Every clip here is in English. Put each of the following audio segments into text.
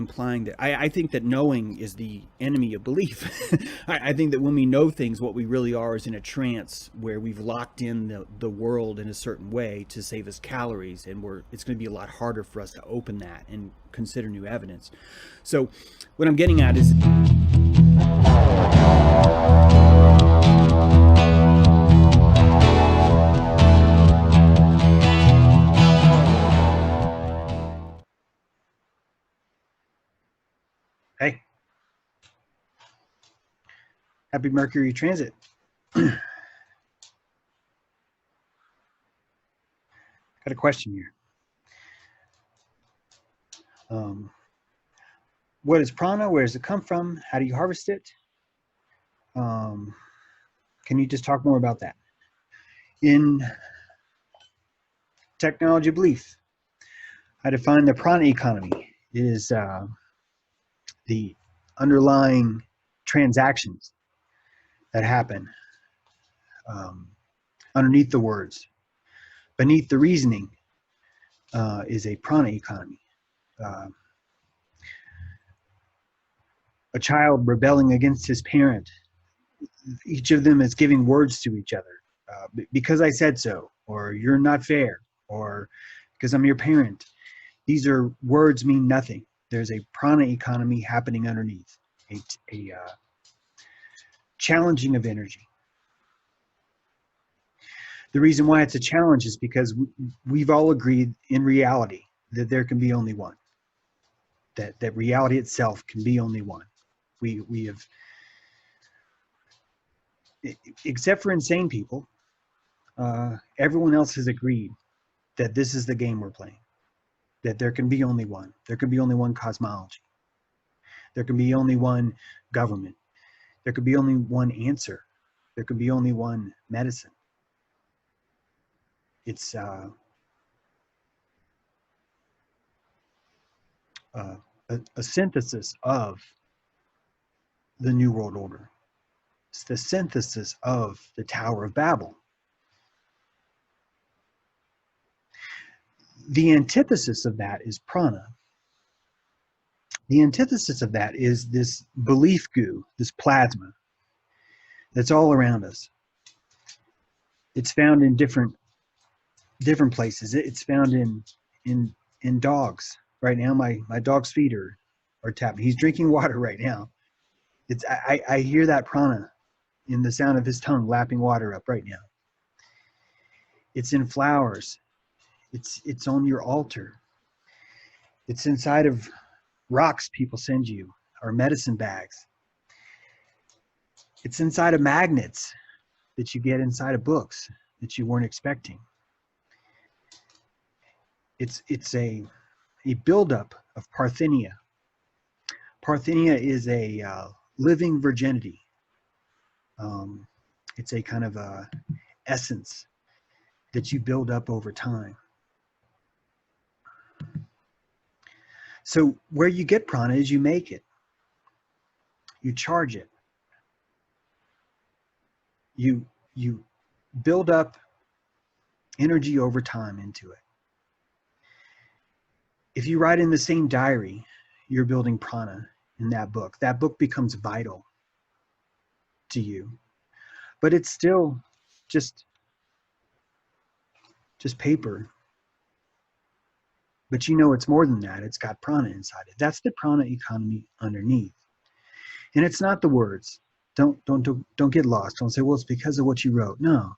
implying that I think that knowing is the enemy of belief. I think that when we know things, what we really are is in a trance where we've locked in the world in a certain way to save us calories, and it's going to be a lot harder for us to open that and consider new evidence. So what I'm getting at is, hey, happy Mercury transit. Got a question here. What is prana? Where does it come from? How do you harvest it? Can you just talk more about that? In technology belief, I define the prana economy. It is the underlying transactions that happen underneath the words. Beneath the reasoning is a prana economy. A child rebelling against his parent, each of them is giving words to each other. Because I said so, or you're not fair, or because I'm your parent. These are words mean nothing. There's a prana economy happening underneath, a challenging of energy. The reason why it's a challenge is because we've all agreed in reality that there can be only one. That reality itself can be only one. We have, except for insane people, everyone else has agreed that this is the game we're playing. That there can be only one. There can be only one cosmology. There can be only one government. There could be only one answer. There could be only one medicine. It's a synthesis of the New World Order. It's the synthesis of the Tower of Babel. The antithesis of that is prana. The antithesis of that is this belief goo, this plasma that's all around us. It's found in different places. It's found in dogs. Right now, my dog's feet are tapping. He's drinking water right now. I hear that prana in the sound of his tongue lapping water up right now. It's in flowers. It's on your altar. It's inside of rocks people send you, or medicine bags. It's inside of magnets that you get inside of books that you weren't expecting. It's a buildup of parthenia. Parthenia is a living virginity. It's a kind of a essence that you build up over time. So where you get prana is you make it. You charge it. You build up energy over time into it. If you write in the same diary, you're building prana in that book. That book becomes vital to you. But it's still just paper. But you know it's more than that. It's got prana inside it. That's the prana economy underneath. And it's not the words. Don't get lost. Don't say, well, it's because of what you wrote. No,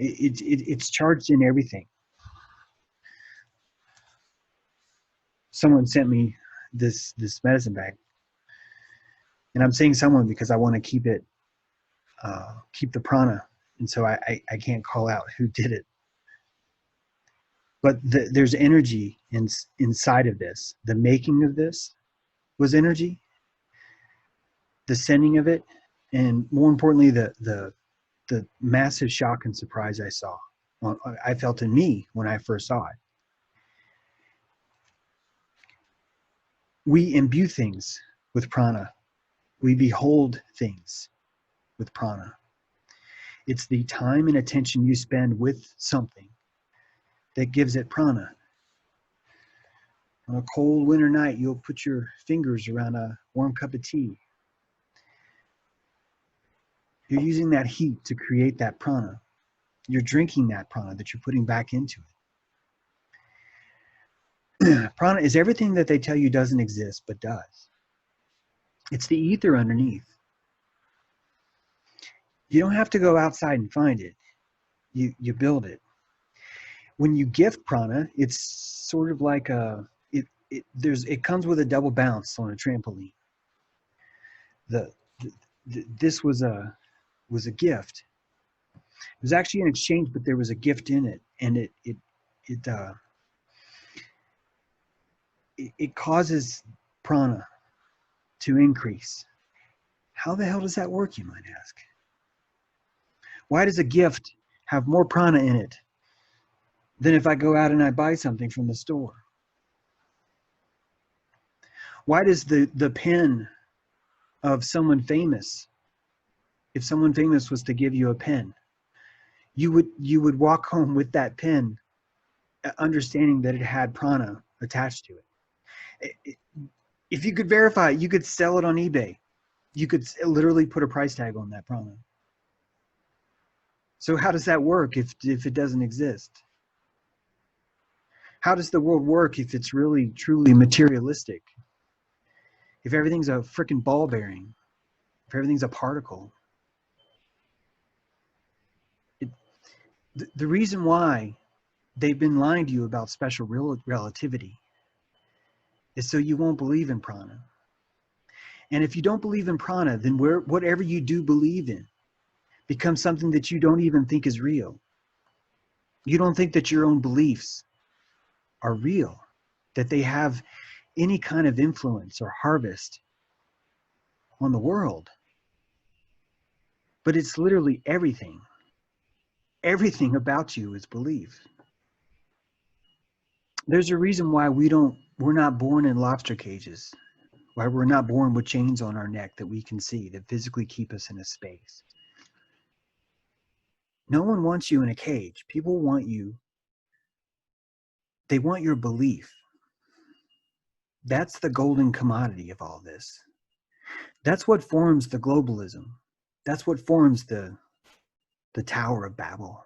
it's charged in everything. Someone sent me this medicine bag, and I'm saying someone because I want to keep it, keep the prana, and so I can't call out who did it. But there's energy inside of this. The making of this was energy. The sending of it, and more importantly, the massive shock and surprise I felt in me when I first saw it. We imbue things with prana. We behold things with prana. It's the time and attention you spend with something that gives it prana. On a cold winter night, you'll put your fingers around a warm cup of tea. You're using that heat to create that prana. You're drinking that prana that you're putting back into it. Prana is everything that they tell you doesn't exist, but does. It's the ether underneath. You don't have to go outside and find it. You build it. When you gift prana, it's sort of like it comes with a double bounce on a trampoline. This was a gift. It was actually an exchange, but there was a gift in it, and it causes prana to increase. How the hell does that work, you might ask? Why does a gift have more prana in it than if I go out and I buy something from the store? Why does the pen of someone famous, if someone famous was to give you a pen, you would walk home with that pen understanding that it had prana attached to it. If you could verify it, you could sell it on eBay. You could literally put a price tag on that prana. So how does that work if it doesn't exist? How does the world work if it's really, truly materialistic? If everything's a freaking ball bearing, if everything's a particle? The reason why they've been lying to you about special relativity is so you won't believe in prana. And if you don't believe in prana, then whatever you do believe in becomes something that you don't even think is real. You don't think that your own beliefs are real, that they have any kind of influence or harvest on the world. But it's literally everything. Everything about you is belief. There's a reason why we're not born in lobster cages, why we're not born with chains on our neck that we can see, that physically keep us in a space. No one wants you in a cage. People want you. They want your belief. That's the golden commodity of all this. That's what forms the globalism. That's what forms the Tower of Babel.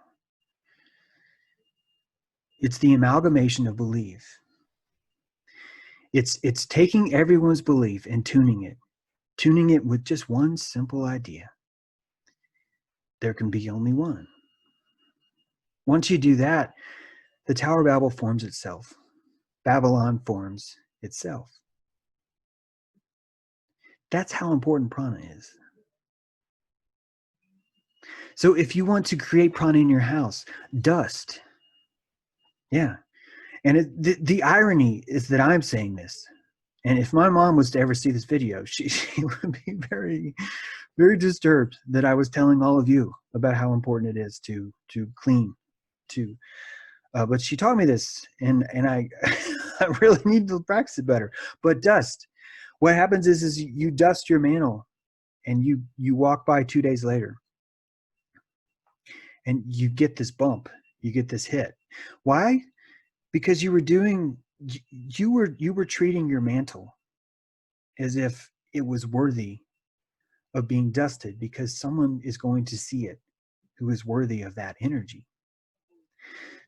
It's the amalgamation of belief. It's taking everyone's belief and tuning it with just one simple idea. There can be only one. Once you do that, the Tower of Babel forms itself. Babylon forms itself. That's how important prana is. So if you want to create prana in your house, dust. Yeah. And the irony is that I'm saying this. And if my mom was to ever see this video, she would be very, very disturbed that I was telling all of you about how important it is to clean, but she taught me this, and I I really need to practice it better. But dust, what happens is you dust your mantle, and you walk by 2 days later, and you get this bump, you get this hit. Why? Because you were treating your mantle as if it was worthy of being dusted, because someone is going to see it who is worthy of that energy.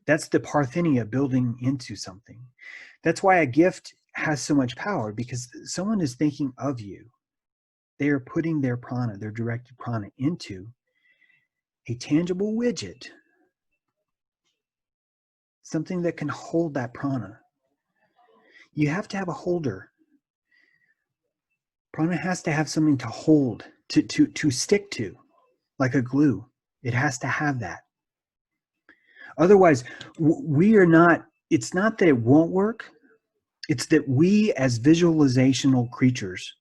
That's the Parthenia building into something. That's why a gift has so much power, because someone is thinking of you. They are putting their prana, their directed prana, into a tangible widget, something that can hold that prana. You have to have a holder. Prana has to have something to hold, to stick to, like a glue. It has to have that. Otherwise, we are not, it's not that it won't work. It's that we as visualizational creatures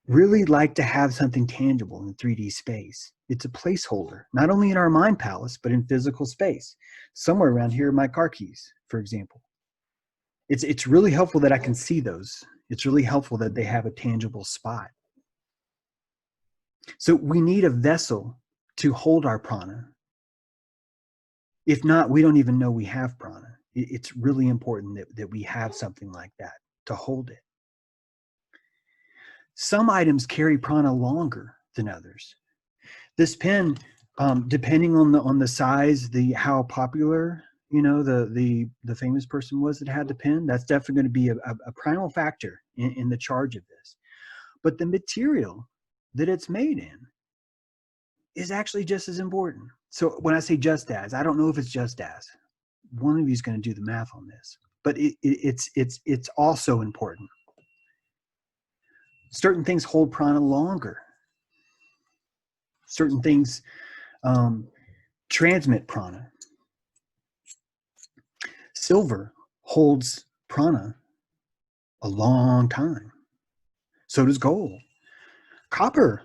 really like to have something tangible in 3D space. It's a placeholder, not only in our mind palace, but in physical space. Somewhere around here are my car keys, for example. It's really helpful that I can see those. It's really helpful that they have a tangible spot. So we need a vessel to hold our prana. If not, we don't even know we have prana. It's really important that we have something like that to hold it. Some items carry prana longer than others. This pen, depending on the size, how popular the famous person was that had the pen, that's definitely going to be a primal factor in the charge of this. But the material that it's made in is actually just as important. So when I say just as, I don't know if it's just as. One of you is going to do the math on this, but it's also important. Certain things hold prana longer. Certain things transmit prana. Silver holds prana a long time. So does gold. Copper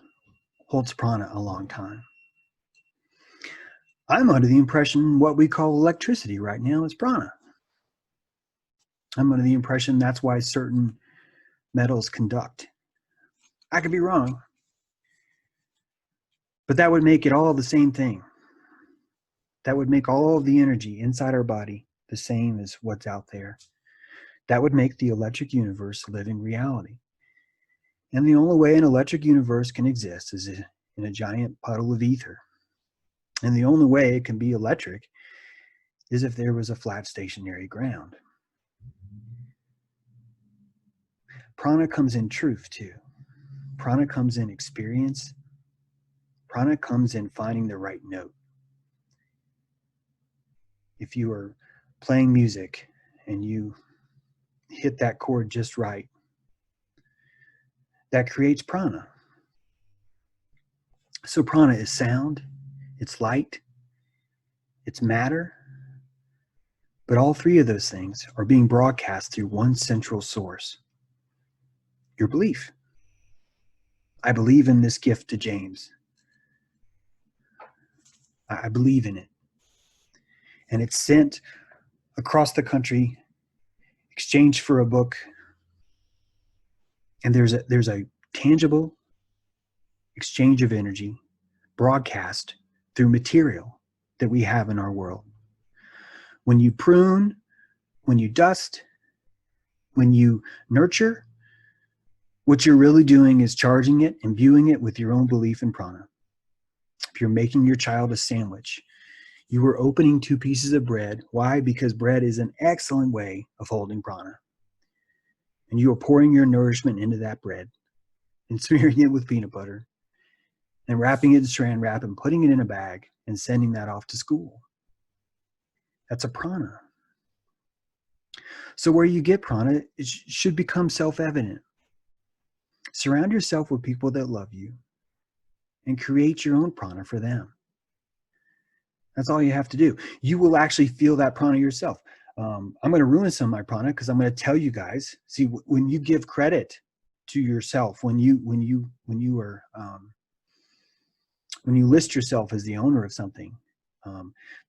holds prana a long time. I'm under the impression what we call electricity right now is prana. I'm under the impression that's why certain metals conduct. I could be wrong, but that would make it all the same thing. That would make all of the energy inside our body the same as what's out there. That would make the electric universe a living reality. And the only way an electric universe can exist is in a giant puddle of ether. And the only way it can be electric is if there was a flat stationary ground. Prana comes in truth too. Prana comes in experience. Prana comes in finding the right note. If you are playing music and you hit that chord just right, that creates prana. So prana is sound, it's light, it's matter, but all three of those things are being broadcast through one central source: your belief. I believe in this gift to James. I believe in it. And it's sent across the country, exchanged for a book, and there's a tangible exchange of energy broadcast through material that we have in our world. When you prune, when you dust, when you nurture, what you're really doing is charging it, imbuing it with your own belief in prana. If you're making your child a sandwich, you are opening two pieces of bread. Why? Because bread is an excellent way of holding prana. And you are pouring your nourishment into that bread and smearing it with peanut butter and wrapping it in saran wrap and putting it in a bag and sending that off to school. That's a prana. So where you get prana, it should become self-evident. Surround yourself with people that love you and create your own prana for them. That's all you have to do. You will actually feel that prana yourself. I'm going to ruin some of my prana because I'm going to tell you guys. See, when you give credit to yourself, when you list yourself as the owner of something,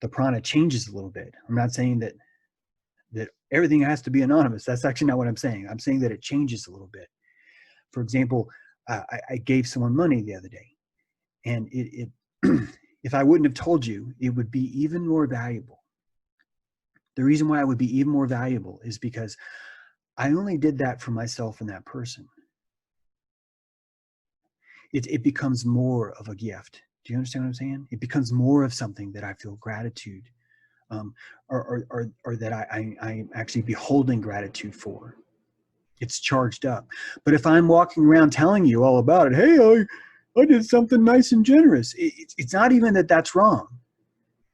the prana changes a little bit. I'm not saying that everything has to be anonymous. That's actually not what I'm saying. I'm saying that it changes a little bit. For example, I gave someone money the other day, and it if I wouldn't have told you, it would be even more valuable. The reason why it would be even more valuable is because I only did that for myself and that person. It becomes more of a gift. Do you understand what I'm saying? It becomes more of something that I feel gratitude, or that I'm actually beholding gratitude for. It's charged up. But if I'm walking around telling you all about it, hey, I did something nice and generous. It's not even that that's wrong.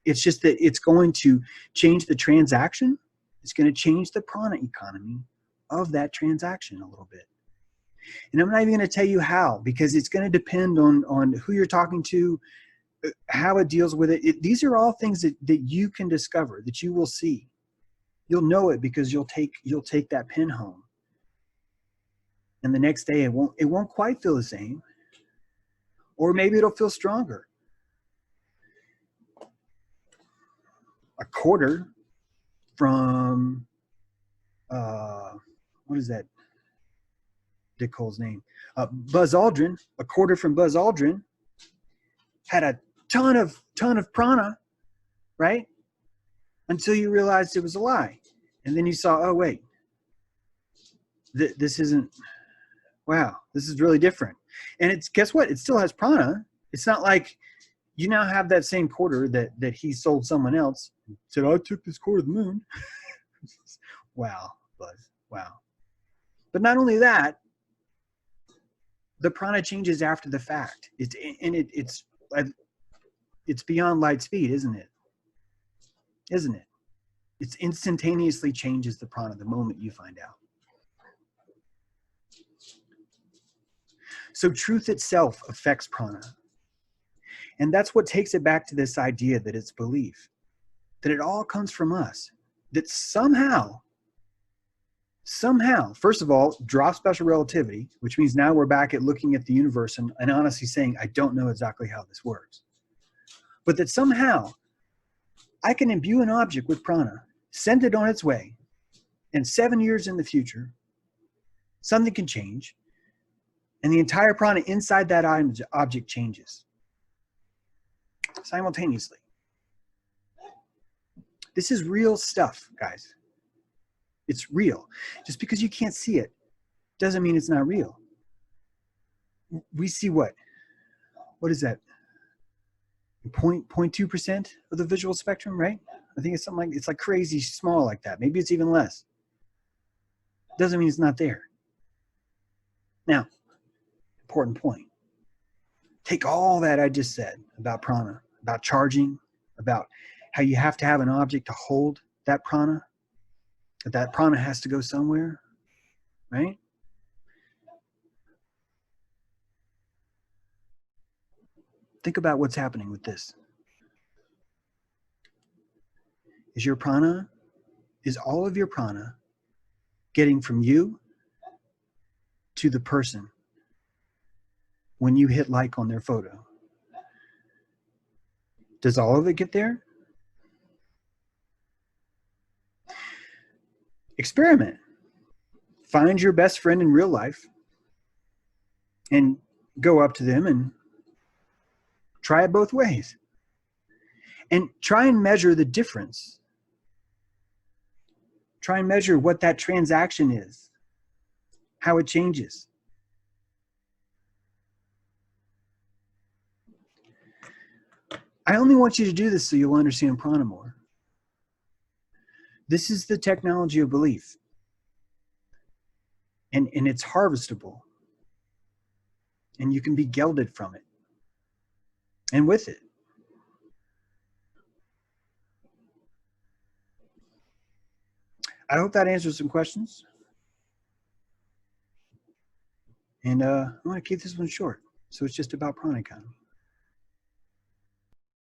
It's just that it's going to change the transaction. It's going to change the prana economy of that transaction a little bit. And I'm not even going to tell you how, because it's going to depend on who you're talking to, how it deals with it. These are all things that you can discover, that you will see. You'll know it because you'll take that pen home. And the next day it won't quite feel the same. Or maybe it'll feel stronger. A quarter from what is that Dick Cole's name? Buzz Aldrin. A quarter from Buzz Aldrin had a ton of prana, right? until you realized it was a lie. And then you saw, oh, wait, this isn't, wow, this is really different. And it's, guess what? It still has prana. It's not like you now have that same quarter that he sold someone else. Said, I took this quarter of the moon. Wow, Buzz, wow. But not only that, the prana changes after the fact. It's beyond light speed, isn't it? Isn't it? It instantaneously changes the prana the moment you find out. So truth itself affects prana. And that's what takes it back to this idea that it's belief, that it all comes from us, that somehow, first of all, drop special relativity, which means now we're back at looking at the universe and honestly saying, I don't know exactly how this works. But that somehow I can imbue an object with prana, send it on its way, and 7 years in the future, something can change, and the entire prana inside that object changes simultaneously. This is real stuff, guys. It's real. Just because you can't see it doesn't mean it's not real. We see what is that? 0.2% of the visual spectrum, right? I think it's something like, it's like crazy small like that. Maybe it's even less. Doesn't mean it's not there. Now, important point. Take all that I just said about prana, about charging, about how you have to have an object to hold that prana, that prana has to go somewhere, right? Think about what's happening with this. Is all of your prana getting from you to the person when you hit like on their photo? Does all of it get there? Experiment. Find your best friend in real life and go up to them and try it both ways. And try and measure the difference. Try and measure what that transaction is, how it changes. I only want you to do this so you'll understand prana more. This is the technology of belief. And it's harvestable. And you can be gelded from it. And with it. I hope that answers some questions. And I'm going to keep this one short. So it's just about prana economy.